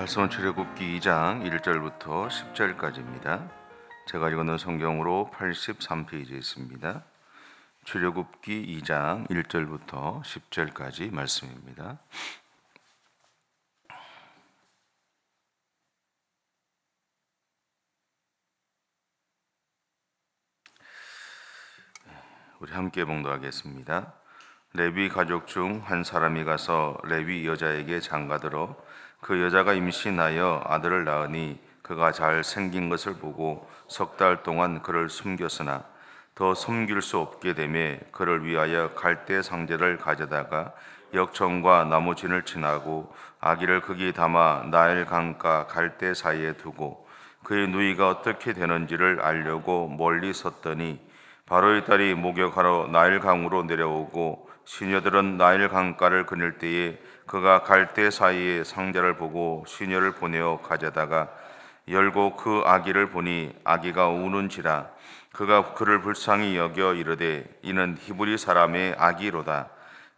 말씀은 출애굽기 2장 1절부터 10절까지입니다. 제가 읽는 성경으로 83페이지에 있습니다. 출애굽기 2장 1절부터 10절까지 말씀입니다. 우리 함께 봉독하겠습니다. 레위 가족 중 한 사람이 가서 레위 여자에게 장가들어 그 여자가 임신하여 아들을 낳으니 그가 잘 생긴 것을 보고 석 달 동안 그를 숨겼으나 더 숨길 수 없게 되매 그를 위하여 갈대 상자를 가져다가 역청과 나무진을 지나고 아기를 거기 담아 나일 강가 갈대 사이에 두고 그의 누이가 어떻게 되는지를 알려고 멀리 섰더니 바로의 딸이 목욕하러 나일 강으로 내려오고 시녀들은 나일 강가를 거닐 때에 그가 갈대 사이에 상자를 보고 시녀를 보내어 가져다가 열고 그 아기를 보니 아기가 우는지라 그가 그를 불쌍히 여겨 이르되 이는 히브리 사람의 아기로다.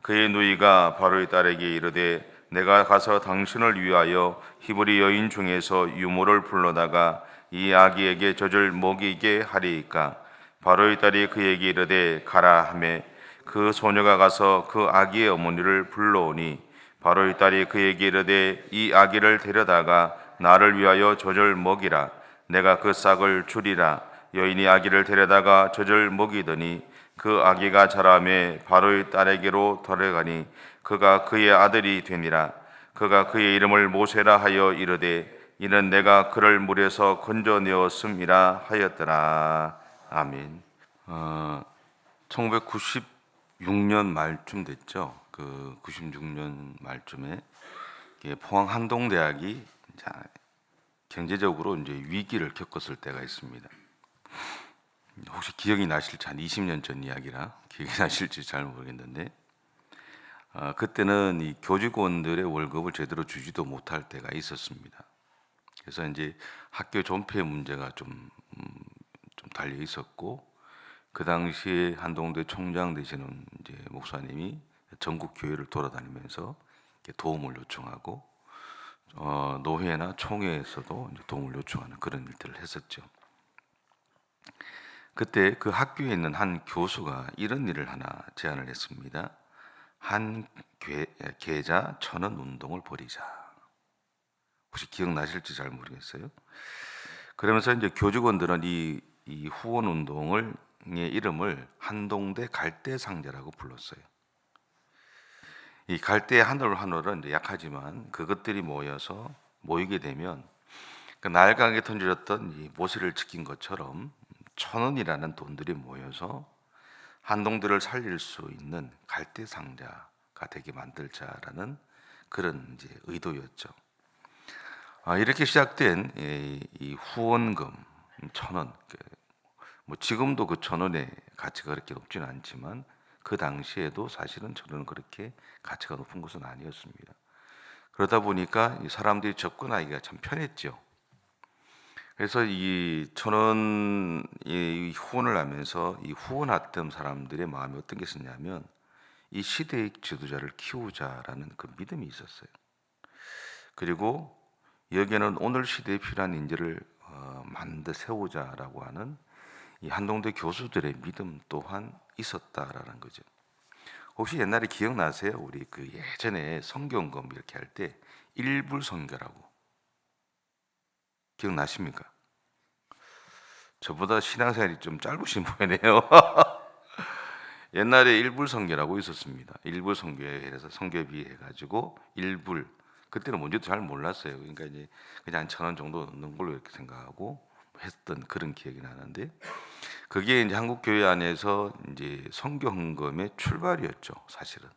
그의 누이가 바로의 딸에게 이르되 내가 가서 당신을 위하여 히브리 여인 중에서 유모를 불러다가 이 아기에게 젖을 먹이게 하리이까. 바로의 딸이 그에게 이르되 가라 하매 그 소녀가 가서 그 아기의 어머니를 불러오니 바로의 딸이 그에게 이르되 이 아기를 데려다가 나를 위하여 젖을 먹이라. 내가 그 싹을 주리라. 여인이 아기를 데려다가 젖을 먹이더니 그 아기가 자라매 바로의 딸에게로 돌아가니 그가 그의 아들이 되니라. 그가 그의 이름을 모세라 하여 이르되 이는 내가 그를 물에서 건져내었음이라 하였더라. 아멘. 1996년 말쯤 됐죠. 그 96년 말쯤에 포항 한동대학이 경제적으로 이제 위기를 겪었을 때가 있습니다. 혹시 기억이 나실지, 한 20년 전 이야기라 기억이 나실지 잘 모르겠는데, 그때는 이 교직원들의 월급을 제대로 주지도 못할 때가 있었습니다. 그래서 이제 학교 존폐 문제가 좀 달려 있었고, 그 당시에 한동대 총장 되시는 이제 목사님이 전국 교회를 돌아다니면서 도움을 요청하고, 노회나 총회에서도 도움을 요청하는 그런 일들을 했었죠. 그때 그 학교에 있는 한 교수가 이런 일을 하나 제안을 했습니다. 한 계좌 1,000원 운동을 벌이자. 혹시 기억나실지 잘 모르겠어요. 그러면서 이제 교직원들은 이 후원 운동을 이름을 한동대 갈대 상자라고 불렀어요. 이 갈대 한 올 한 올은 이제 약하지만 그것들이 모이게 되면 그 나일강에 던져졌던 이 모세를 지킨 것처럼 1,000원이라는 돈들이 모여서 한동대를 살릴 수 있는 갈대 상자가 되게 만들자라는 그런 이제 의도였죠. 이렇게 시작된 이 후원금 1,000원, 뭐 지금도 그 1,000원의 가치가 그렇게 높지는 않지만 그 당시에도 사실은 1,000원은 그렇게 가치가 높은 것은 아니었습니다. 그러다 보니까 이 사람들이 접근하기가 참 편했죠. 그래서 이 1,000원 이 후원을 하면서 이 후원했던 사람들의 마음이 어떤 게 있었냐면 이 시대의 지도자를 키우자라는 그 믿음이 있었어요. 그리고 여기에는 오늘 시대에 필요한 인재를 만들어 세우자라고 하는 이 한동대 교수들의 믿음 또한 있었다라는 거죠. 혹시 옛날에 기억나세요? 우리 그 예전에 성경검 이렇게 할 때 일불선교라고 기억나십니까? 저보다 신앙생활이 좀 짧으신 모양이네요. 옛날에 일불선교라고 있었습니다. 일불선교회 해서 선교비 해가지고 일불, 그때는 뭔지도 잘 몰랐어요. 그러니까 이제 그냥 1,000원 정도 넣는 걸로 이렇게 생각하고 했던 그런 기억이 나는데, 그게 이제 한국 교회 안에서 이제 선교 헌금의 출발이었죠. 사실은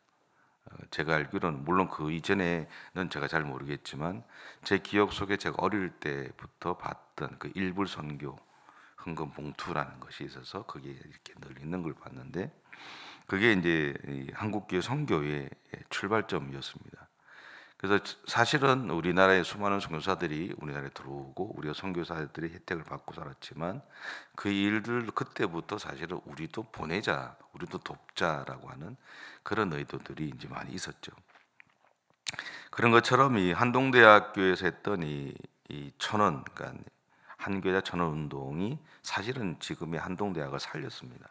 제가 알기로는, 물론 그 이전에는 제가 잘 모르겠지만 제 기억 속에 제가 어릴 때부터 봤던 그 일불 선교 헌금 봉투라는 것이 있어서 거기에 이렇게 늘 있는 걸 봤는데, 그게 이제 한국교회 선교의 출발점이었습니다. 그래서 사실은 우리나라의 수많은 선교사들이 우리나라에 들어오고 우리가 선교사들이 혜택을 받고 살았지만 그 일들 그때부터 사실은 우리도 보내자, 우리도 돕자라고 하는 그런 의도들이 이제 많이 있었죠. 그런 것처럼 이 한동대학교에서 했던 이 천원, 그러니까 한교자 천원 운동이 사실은 지금의 한동대학을 살렸습니다.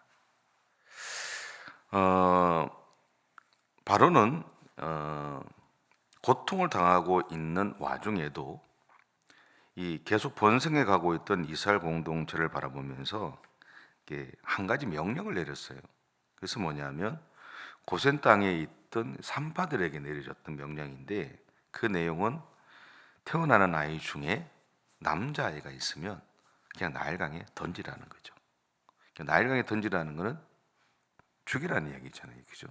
어, 바로는 고통을 당하고 있는 와중에도 이 계속 번성해 가고 있던 이스라엘 공동체를 바라보면서 이게 한 가지 명령을 내렸어요. 그래서 뭐냐면 고센 땅에 있던 산파들에게 내려졌던 명령인데, 그 내용은 태어나는 아이 중에 남자아이가 있으면 그냥 나일강에 던지라는 거죠. 나일강에 던지라는 거는 죽이라는 이야기잖아요, 그죠?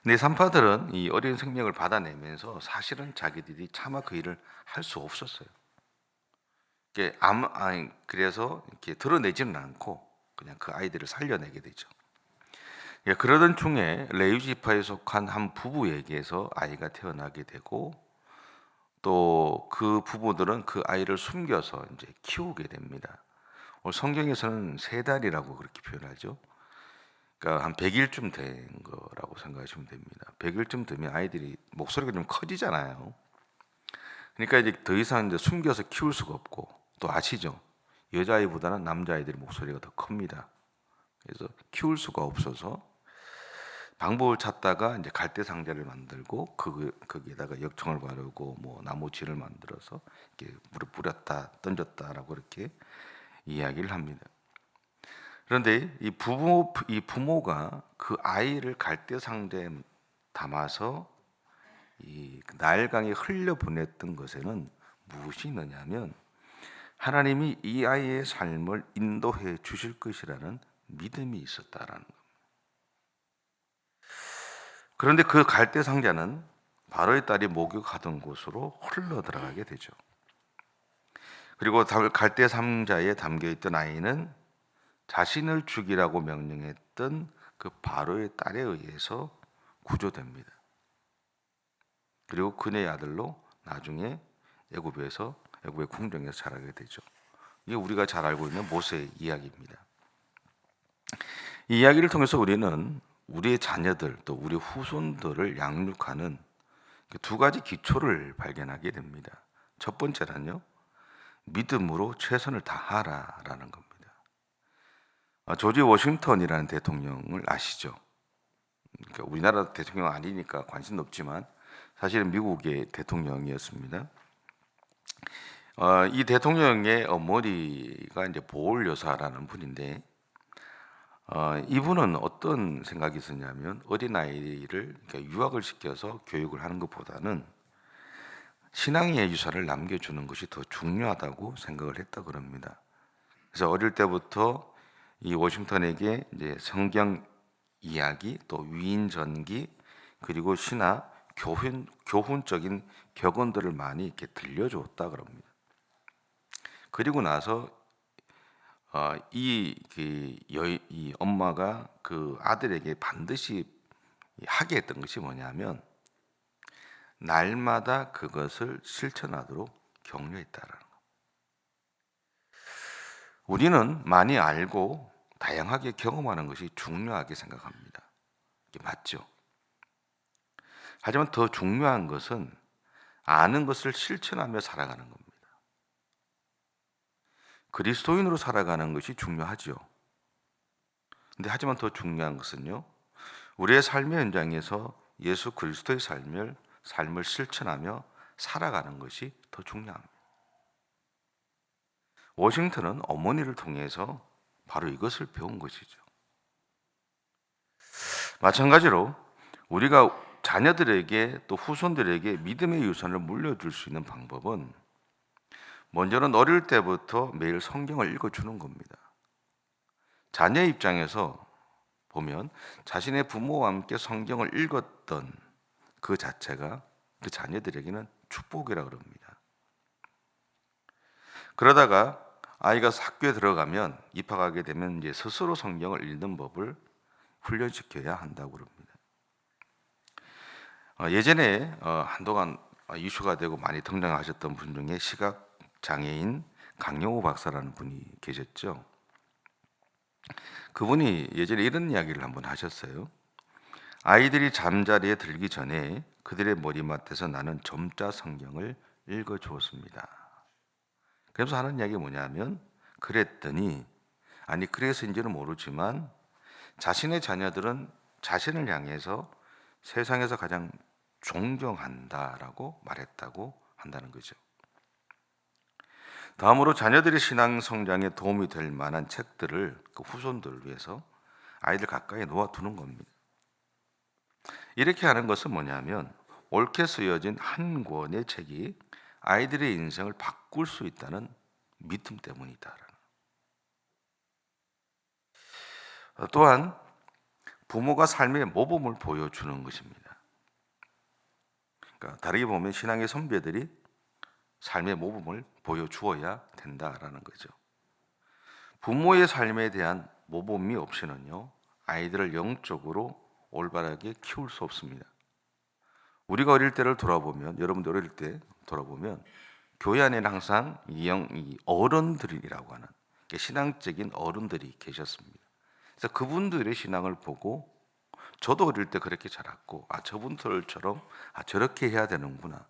근데 산파들은 이 어린 생명을 받아내면서 사실은 자기들이 차마 그 일을 할 수 없었어요. 그래서 이렇게 드러내지는 않고 그냥 그 아이들을 살려내게 되죠. 그러던 중에 레위 지파에 속한 한 부부에게서 아이가 태어나게 되고, 또 그 부부들은 그 아이를 숨겨서 이제 키우게 됩니다. 성경에서는 3달이라고 그렇게 표현하죠. 그러니까 한 100일쯤 된 거라고 생각하시면 됩니다. 100일쯤 되면 아이들이 목소리가 좀 커지잖아요. 그러니까 이제 더 이상 이제 숨겨서 키울 수가 없고, 또 아시죠? 여자아이보다는 남자아이들의 목소리가 더 큽니다. 그래서 키울 수가 없어서 방법을 찾다가 이제 갈대 상자를 만들고 거기에다가 역청을 바르고 뭐 나무질을 만들어서 이렇게 물을 뿌렸다 던졌다라고 이렇게 이야기를 합니다. 그런데 이 부모가 그 아이를 갈대 상자에 담아서 이 나일강에 흘려 보냈던 것에는 무엇이 있느냐면, 하나님이 이 아이의 삶을 인도해 주실 것이라는 믿음이 있었다라는 겁니다. 그런데 그 갈대 상자는 바로의 딸이 목욕하던 곳으로 흘러 들어가게 되죠. 그리고 갈대 상자에 담겨 있던 아이는 자신을 죽이라고 명령했던 그 바로의 딸에 의해서 구조됩니다. 그리고 그녀의 아들로 나중에 애굽의 궁정에서 자라게 되죠. 이게 우리가 잘 알고 있는 모세의 이야기입니다. 이 이야기를 통해서 우리는 우리의 자녀들 또 우리 후손들을 양육하는 두 가지 기초를 발견하게 됩니다. 첫 번째는요, 믿음으로 최선을 다하라라는 겁니다. 조지 워싱턴이라는 대통령을 아시죠? 그러니까 우리나라 대통령 아니니까 관심도 없지만 사실은 미국의 대통령이었습니다. 이 대통령의 어머니가 이제 보올 여사라는 분인데, 이분은 어떤 생각이 있었냐면 어린아이를 유학을 시켜서 교육을 하는 것보다는 신앙의 유산을 남겨주는 것이 더 중요하다고 생각을 했다 그럽니다. 그래서 어릴 때부터 이 워싱턴에게 이제 성경 이야기, 또 위인 전기, 그리고 신화, 교훈적인 격언들을 많이 이렇게 들려줬다 그럽니다. 그리고 나서 이 엄마가 그 아들에게 반드시 하게 했던 것이 뭐냐면 날마다 그것을 실천하도록 격려했다라는 거. 우리는 많이 알고 다양하게 경험하는 것이 중요하게 생각합니다. 이게 맞죠? 하지만 더 중요한 것은 아는 것을 실천하며 살아가는 겁니다. 그리스도인으로 살아가는 것이 중요하죠. 근데 하지만 더 중요한 것은요, 우리의 삶의 현장에서 예수 그리스도의 삶을 실천하며 살아가는 것이 더 중요합니다. 워싱턴은 어머니를 통해서 바로 이것을 배운 것이죠. 마찬가지로 우리가 자녀들에게 또 후손들에게 믿음의 유산을 물려줄 수 있는 방법은 먼저는 어릴 때부터 매일 성경을 읽어주는 겁니다. 자녀의 입장에서 보면 자신의 부모와 함께 성경을 읽었던 그 자체가 그 자녀들에게는 축복이라고 합니다. 그러다가 아이가 학교에 들어가면, 입학하게 되면 이제 스스로 성경을 읽는 법을 훈련시켜야 한다고 합니다. 예전에 한동안 이슈가 되고 많이 등장하셨던 분 중에 시각 장애인 강영호 박사라는 분이 계셨죠. 그분이 예전에 이런 이야기를 한번 하셨어요. 아이들이 잠자리에 들기 전에 그들의 머리맡에서 나는 점자 성경을 읽어 주었습니다. 그래서 하는 이야기가 뭐냐면, 그랬더니, 아니 그래서인지는 모르지만 자신의 자녀들은 자신을 향해서 세상에서 가장 존경한다라고 말했다고 한다는 거죠. 다음으로 자녀들의 신앙 성장에 도움이 될 만한 책들을 그 후손들을 위해서 아이들 가까이 놓아두는 겁니다. 이렇게 하는 것은 뭐냐면, 옳게 쓰여진 한 권의 책이 아이들의 인생을 바꿀 수 있다는 믿음 때문이다. 또한 부모가 삶의 모범을 보여주는 것입니다. 그러니까 다르게 보면 신앙의 선배들이 삶의 모범을 보여주어야 된다라는 거죠. 부모의 삶에 대한 모범이 없이는요, 아이들을 영적으로 올바르게 키울 수 없습니다. 우리가 어릴 때를 돌아보면, 여러분들 어릴 때 돌아보면 교회 안에는 항상 이 어른들이라고 하는 신앙적인 어른들이 계셨습니다. 그래서 그분들의 신앙을 보고 저도 어릴 때 그렇게 자랐고, 저분들처럼 저렇게 해야 되는구나.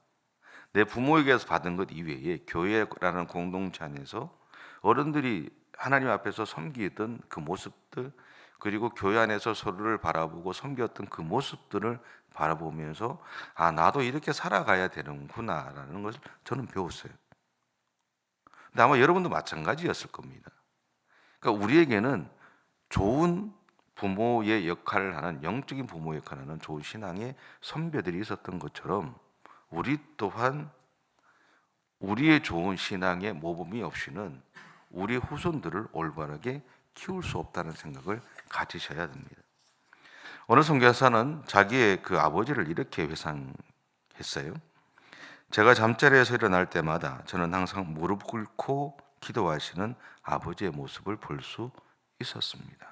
내 부모에게서 받은 것 이외에 교회라는 공동체 안에서 어른들이 하나님 앞에서 섬기던 그 모습들, 그리고 교회 안에서 서로를 바라보고 섬겼던 그 모습들을 바라보면서 나도 이렇게 살아가야 되는구나라는 것을 저는 배웠어요. 근데 아마 여러분도 마찬가지였을 겁니다. 그러니까 우리에게는 좋은 부모의 역할을 하는, 영적인 부모 역할을 하는 좋은 신앙의 선배들이 있었던 것처럼, 우리 또한 우리의 좋은 신앙의 모범이 없이는 우리 후손들을 올바르게 키울 수 없다는 생각을 가지셔야 됩니다. 어느 선교사는 자기의 그 아버지를 이렇게 회상했어요. 제가 잠자리에서 일어날 때마다 저는 항상 무릎 꿇고 기도하시는 아버지의 모습을 볼 수 있었습니다.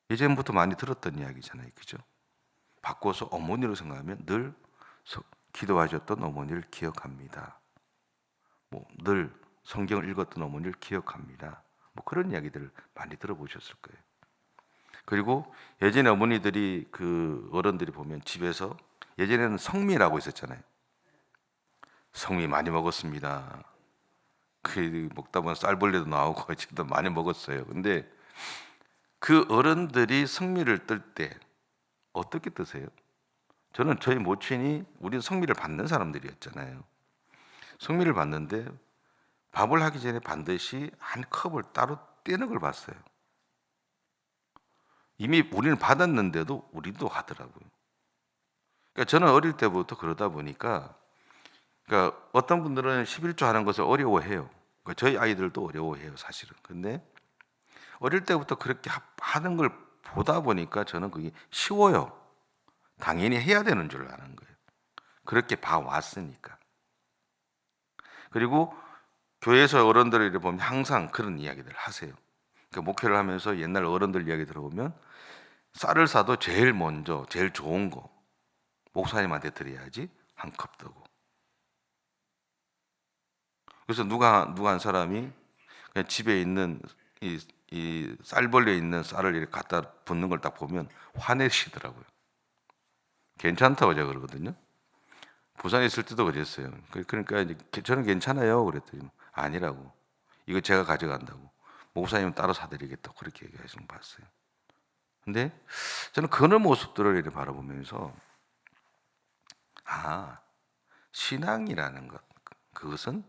예전부터 많이 들었던 이야기잖아요, 그죠? 바꿔서 어머니로 생각하면 늘 기도하셨던 어머니를 기억합니다. 늘 성경을 읽었던 어머니를 기억합니다. 그런 이야기들을 많이 들어보셨을 거예요. 그리고 예전에 어머니들이, 그 어른들이 보면 집에서, 예전에는 성미라고 있었잖아요. 성미 많이 먹었습니다. 그 먹다 보면 쌀벌레도 나오고 어쨌든 많이 먹었어요. 근데 그 어른들이 성미를 뜰 때 어떻게 뜨세요? 저는 저희 모친이, 우리 성미를 받는 사람들이었잖아요. 성미를 받는데 밥을 하기 전에 반드시 한 컵을 따로 떼는 걸 봤어요. 이미 우리는 받았는데도 우리도 하더라고요. 그러니까 저는 어릴 때부터 그러다 보니까, 그러니까 어떤 분들은 11조 하는 것을 어려워해요. 그러니까 저희 아이들도 어려워해요, 사실은. 근데 어릴 때부터 그렇게 하는 걸 보다 보니까 저는 그게 쉬워요. 당연히 해야 되는 줄 아는 거예요. 그렇게 봐왔으니까. 그리고 교회에서 어른들을 보면 항상 그런 이야기들을 하세요. 그러니까 목회를 하면서 옛날 어른들 이야기 들어보면, 쌀을 사도 제일 먼저 제일 좋은 거 목사님한테 드려야지 한 컵 뜨고. 그래서 누가 한 사람이 그냥 집에 있는 이 쌀벌레 있는 쌀을 이렇게 갖다 붓는 걸 딱 보면 화내시더라고요. 괜찮다고 제가 그러거든요. 부산에 있을 때도 그랬어요. 그러니까 이제 저는 괜찮아요 그랬더니 아니라고. 이거 제가 가져간다고. 목사님은 따로 사드리겠다. 그렇게 얘기하시는 거 봤어요. 근데 저는 그런 모습들을 이렇게 바라보면서, 신앙이라는 것, 그것은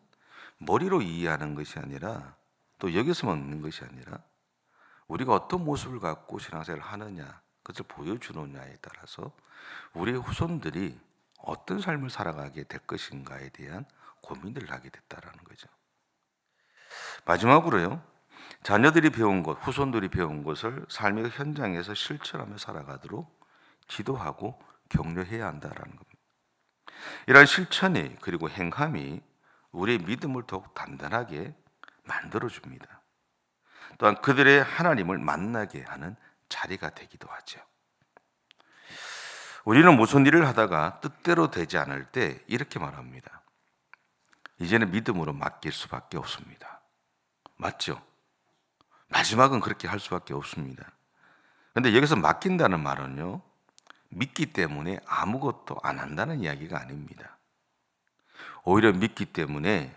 머리로 이해하는 것이 아니라, 또 여기서만 있는 것이 아니라, 우리가 어떤 모습을 갖고 신앙생활을 하느냐, 그것을 보여주느냐에 따라서 우리 후손들이 어떤 삶을 살아가게 될 것인가에 대한 고민을 하게 됐다라는 거죠. 마지막으로요, 자녀들이 배운 것, 후손들이 배운 것을 삶의 현장에서 실천하며 살아가도록 지도하고 격려해야 한다라는 겁니다. 이러한 실천이, 그리고 행함이 우리의 믿음을 더욱 단단하게 만들어줍니다. 또한 그들의 하나님을 만나게 하는 자리가 되기도 하죠. 우리는 무슨 일을 하다가 뜻대로 되지 않을 때 이렇게 말합니다. 이제는 믿음으로 맡길 수밖에 없습니다. 맞죠? 마지막은 그렇게 할 수밖에 없습니다. 그런데 여기서 맡긴다는 말은요, 믿기 때문에 아무것도 안 한다는 이야기가 아닙니다. 오히려 믿기 때문에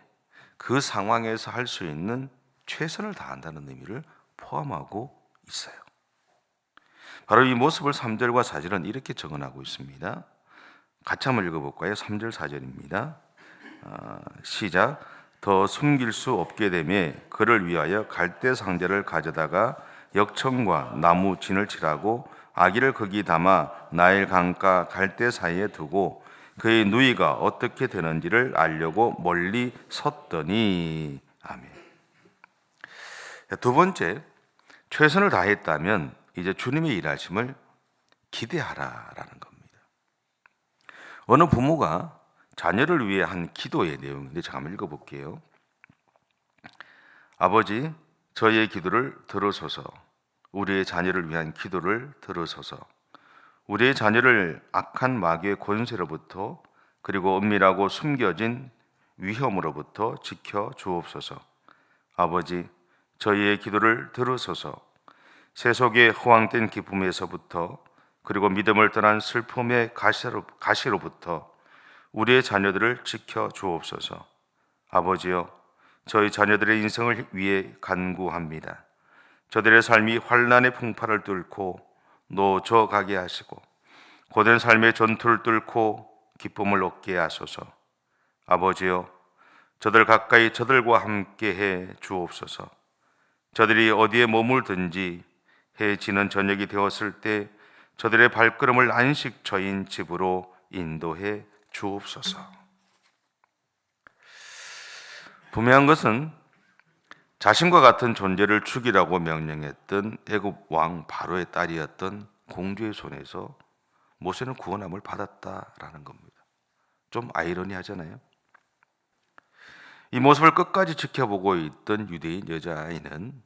그 상황에서 할 수 있는 최선을 다한다는 의미를 포함하고 있어요. 바로 이 모습을 3절과 4절은 이렇게 적어나고 있습니다. 같이 한번 읽어볼까요? 3절 4절입니다. 시작. 더 숨길 수 없게 되며 그를 위하여 갈대 상자를 가져다가 역청과 나무 진을 칠하고 아기를 거기 담아 나일 강가 갈대 사이에 두고 그의 누이가 어떻게 되는지를 알려고 멀리 섰더니. 아멘. 두 번째, 최선을 다했다면 이제 주님의 일하심을 기대하라라는 겁니다. 어느 부모가 자녀를 위해 한 기도의 내용인데 제가 한번 읽어볼게요. 아버지, 저희의 기도를 들으소서. 우리의 자녀를 위한 기도를 들으소서. 우리의 자녀를 악한 마귀의 권세로부터 그리고 은밀하고 숨겨진 위험으로부터 지켜 주옵소서. 아버지, 저희의 기도를 들으소서. 세속의 허황된 기쁨에서부터 그리고 믿음을 떠난 슬픔의 가시로부터 우리의 자녀들을 지켜 주옵소서. 아버지여, 저희 자녀들의 인생을 위해 간구합니다. 저들의 삶이 환난의 풍파를 뚫고 노저 가게 하시고 고된 삶의 전투를 뚫고 기쁨을 얻게 하소서. 아버지여, 저들 가까이 저들과 함께 해 주옵소서. 저들이 어디에 머물든지 해 지는 저녁이 되었을 때 저들의 발걸음을 안식처인 집으로 인도해 주옵소서. 분명한 것은 자신과 같은 존재를 죽이라고 명령했던 애굽 왕 바로의 딸이었던 공주의 손에서 모세는 구원함을 받았다라는 겁니다. 좀 아이러니하잖아요. 이 모습을 끝까지 지켜보고 있던 유대인 여자아이는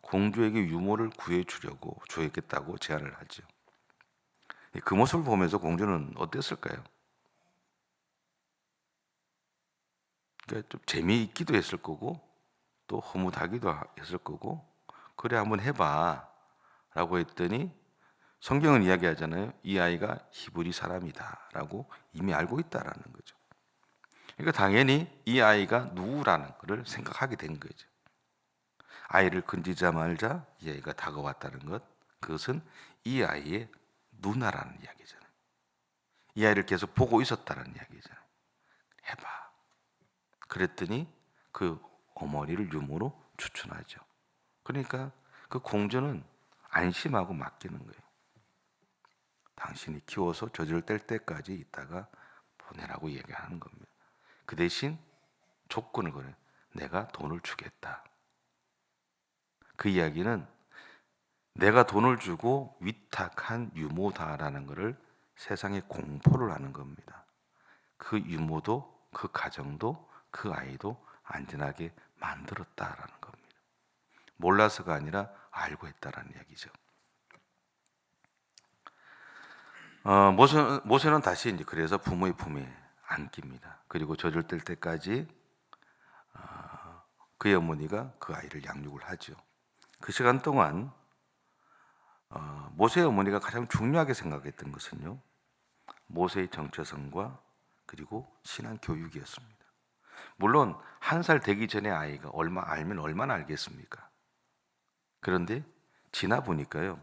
공주에게 유모를 구해주려고 주겠다고 제안을 하죠. 그 모습을 보면서 공주는 어땠을까요? 그러니까 좀 재미있기도 했을 거고 또 허무하기도 했을 거고 그래 한번 해봐 라고 했더니 성경은 이야기하잖아요. 이 아이가 히브리 사람이다 라고 이미 알고 있다라는 거죠. 그러니까 당연히 이 아이가 누구라는 것을 생각하게 된 거죠. 아이를 건지자마자 이 아이가 다가왔다는 것, 그것은 이 아이의 누나라는 이야기잖아요. 이 아이를 계속 보고 있었다는 이야기잖아요. 해봐. 그랬더니 그 어머니를 유모로 추천하죠. 그러니까 그 공주는 안심하고 맡기는 거예요. 당신이 키워서 젖을 뗄 때까지 있다가 보내라고 얘기하는 겁니다. 그 대신 조건을 걸어요. 내가 돈을 주겠다. 그 이야기는 내가 돈을 주고 위탁한 유모다라는 것을 세상에 공포를 하는 겁니다. 그 유모도 그 가정도 그 아이도 안전하게 만들었다라는 겁니다. 몰라서가 아니라 알고 했다라는 이야기죠. 모세는 다시 이제 그래서 부모의 품에 안깁니다. 그리고 젖을 뗄 때까지 그의 어머니가 그 아이를 양육을 하죠. 그 시간 동안 모세의 어머니가 가장 중요하게 생각했던 것은요, 모세의 정체성과 그리고 신앙 교육이었습니다. 물론 1살 되기 전에 아이가 알면 얼마나 알겠습니까? 그런데 지나 보니까요,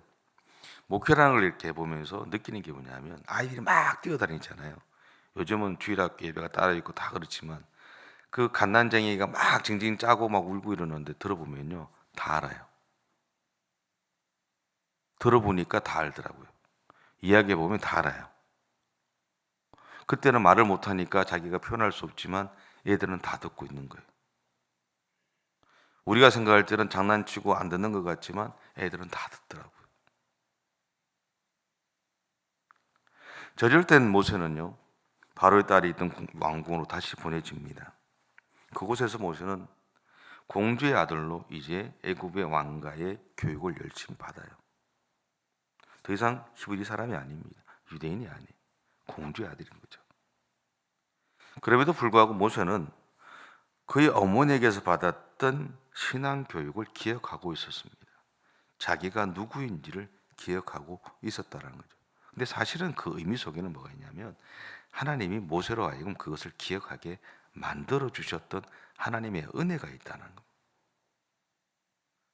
목회라는 걸 이렇게 해보면서 느끼는 게 뭐냐면 아이들이 막 뛰어다니잖아요. 요즘은 주일학교 예배가 따로 있고 다 그렇지만 그 갓난쟁이가 막 징징 짜고 막 울고 이러는데 들어보면요, 다 알아요. 들어보니까 다 알더라고요. 이야기해보면 다 알아요. 그때는 말을 못하니까 자기가 표현할 수 없지만 애들은 다 듣고 있는 거예요. 우리가 생각할 때는 장난치고 안 듣는 것 같지만 애들은 다 듣더라고요. 저럴 땐 모세는요, 바로의 딸이 있던 왕궁으로 다시 보내집니다. 그곳에서 모세는 공주의 아들로 이제 애굽의 왕가의 교육을 열심히 받아요. 더 이상 히브리 사람이 아닙니다. 유대인이 아니에요. 공주의 아들인 거죠. 그럼에도 불구하고 모세는 그의 어머니에게서 받았던 신앙 교육을 기억하고 있었습니다. 자기가 누구인지를 기억하고 있었다는 거죠. 근데 사실은 그 의미 속에는 뭐가 있냐면 하나님이 모세로 하여금 그것을 기억하게 만들어 주셨던 하나님의 은혜가 있다는 겁니다.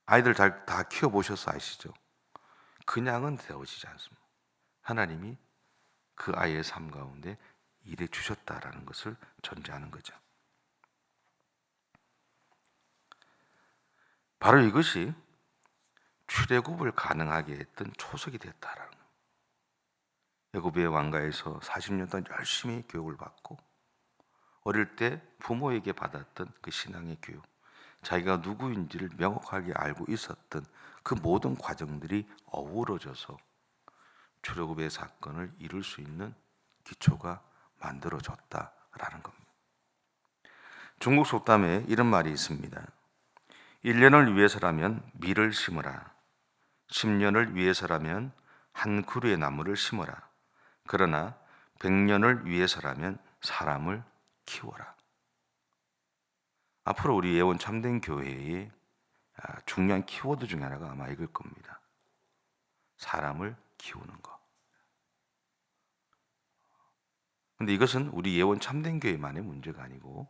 아이들 다 키워보셔서 아시죠? 그냥은 되어지지 않습니다. 하나님이 그 아이의 삶 가운데 일해 주셨다라는 것을 전제하는 거죠. 바로 이것이 출애굽을 가능하게 했던 초석이 됐다라는 거예요. 애굽의 왕가에서 40년 동안 열심히 교육을 받고 어릴 때 부모에게 받았던 그 신앙의 교육, 자기가 누구인지를 명확하게 알고 있었던 그 모든 과정들이 어우러져서 출애굽의 사건을 이룰 수 있는 기초가 만들어졌다라는 겁니다. 중국 속담에 이런 말이 있습니다. 1년을 위해서라면 밀을 심으라. 10년을 위해서라면 한 그루의 나무를 심어라. 그러나 100년을 위해서라면 사람을 키워라. 앞으로 우리 예원 참된 교회의 중요한 키워드 중에 하나가 아마 이걸 겁니다. 사람을 키우는 것. 근데 이것은 우리 예원 참된 교회만의 문제가 아니고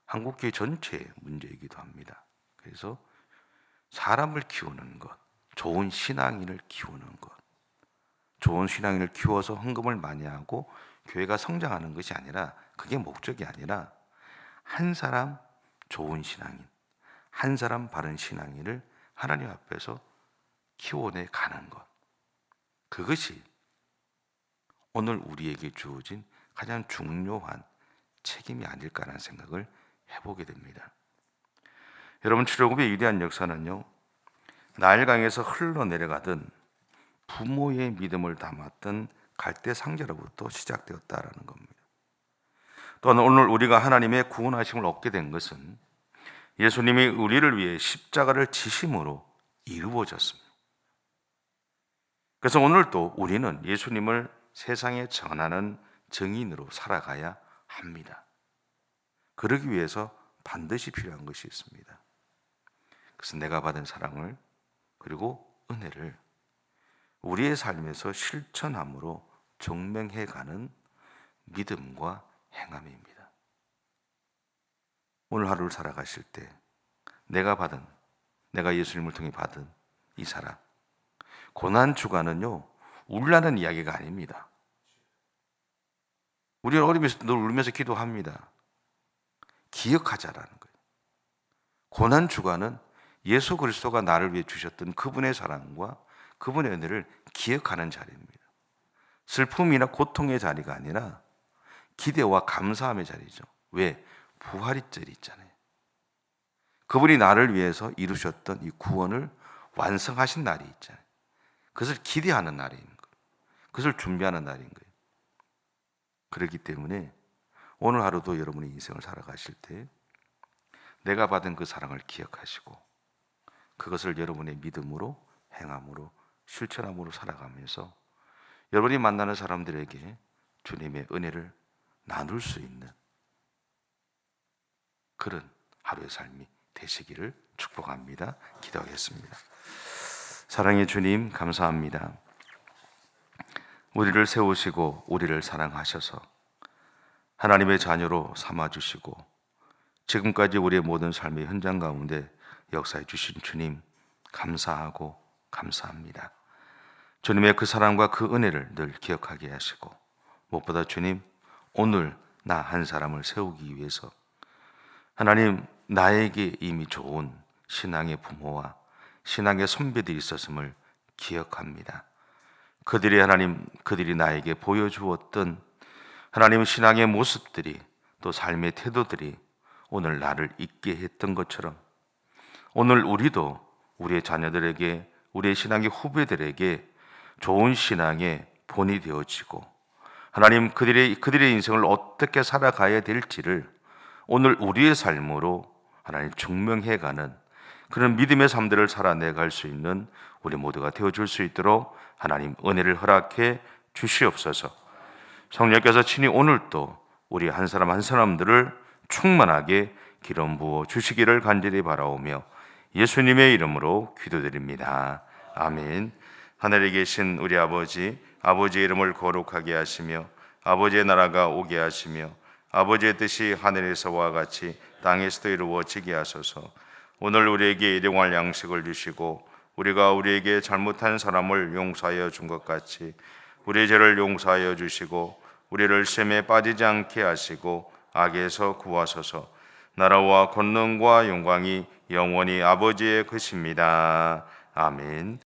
한국교회 전체의 문제이기도 합니다. 그래서 사람을 키우는 것, 좋은 신앙인을 키우는 것, 좋은 신앙인을 키워서 헌금을 많이 하고 교회가 성장하는 것이 아니라, 그게 목적이 아니라 한 사람 좋은 신앙인, 한 사람 바른 신앙인을 하나님 앞에서 키워내 가는 것, 그것이 오늘 우리에게 주어진 가장 중요한 책임이 아닐까라는 생각을 해보게 됩니다. 여러분, 출애굽의 위대한 역사는요, 나일강에서 흘러내려가던 부모의 믿음을 담았던 갈대 상자로부터 시작되었다라는 겁니다. 또한 오늘 우리가 하나님의 구원하심을 얻게 된 것은 예수님이 우리를 위해 십자가를 지심으로 이루어졌습니다. 그래서 오늘도 우리는 예수님을 세상에 전하는 증인으로 살아가야 합니다. 그러기 위해서 반드시 필요한 것이 있습니다. 그래서 내가 받은 사랑을, 그리고 은혜를 우리의 삶에서 실천함으로 증명해가는 믿음과 행함입니다. 오늘 하루를 살아가실 때 내가 예수님을 통해 받은 이 사랑, 고난 주간은요 울라는 이야기가 아닙니다. 우리는 어리면서 늘 울면서 기도합니다. 기억하자라는 거예요. 고난 주간은 예수 그리스도가 나를 위해 주셨던 그분의 사랑과 그분의 은혜를 기억하는 자리입니다. 슬픔이나 고통의 자리가 아니라 기대와 감사함의 자리죠. 왜? 부활절이 있잖아요. 그분이 나를 위해서 이루셨던 이 구원을 완성하신 날이 있잖아요. 그것을 기대하는 날인 거예요. 그것을 준비하는 날인 거예요. 그렇기 때문에 오늘 하루도 여러분의 인생을 살아가실 때 내가 받은 그 사랑을 기억하시고 그것을 여러분의 믿음으로, 행함으로, 실천함으로 살아가면서 여러분이 만나는 사람들에게 주님의 은혜를 나눌 수 있는 그런 하루의 삶이 되시기를 축복합니다. 기도하겠습니다. 사랑의 주님, 감사합니다. 우리를 세우시고 우리를 사랑하셔서 하나님의 자녀로 삼아주시고 지금까지 우리의 모든 삶의 현장 가운데 역사해 주신 주님, 감사하고 감사합니다. 주님의 그 사랑과 그 은혜를 늘 기억하게 하시고 무엇보다 주님, 오늘 나 한 사람을 세우기 위해서 하나님, 나에게 이미 좋은 신앙의 부모와 신앙의 선배들이 있었음을 기억합니다. 그들이 나에게 보여주었던 하나님 신앙의 모습들이, 또 삶의 태도들이 오늘 나를 있게 했던 것처럼 오늘 우리도 우리의 자녀들에게, 우리의 신앙의 후배들에게 좋은 신앙의 본이 되어지고 하나님, 그들의 인생을 어떻게 살아가야 될지를 오늘 우리의 삶으로 하나님 증명해가는 그런 믿음의 삶들을 살아내갈 수 있는 우리 모두가 되어줄 수 있도록 하나님 은혜를 허락해 주시옵소서. 성령께서 친히 오늘도 우리 한 사람 한 사람들을 충만하게 기름 부어 주시기를 간절히 바라오며 예수님의 이름으로 기도드립니다. 아멘. 하늘에 계신 우리 아버지, 아버지의 이름을 거룩하게 하시며 아버지의 나라가 오게 하시며 아버지의 뜻이 하늘에서와 같이 땅에서도 이루어지게 하소서. 오늘 우리에게 일용할 양식을 주시고 우리가 우리에게 잘못한 사람을 용서하여 준 것 같이 우리의 죄를 용서하여 주시고 우리를 시험에 빠지지 않게 하시고 악에서 구하소서. 나라와 권능과 영광이 영원히 아버지의 것입니다. 아멘.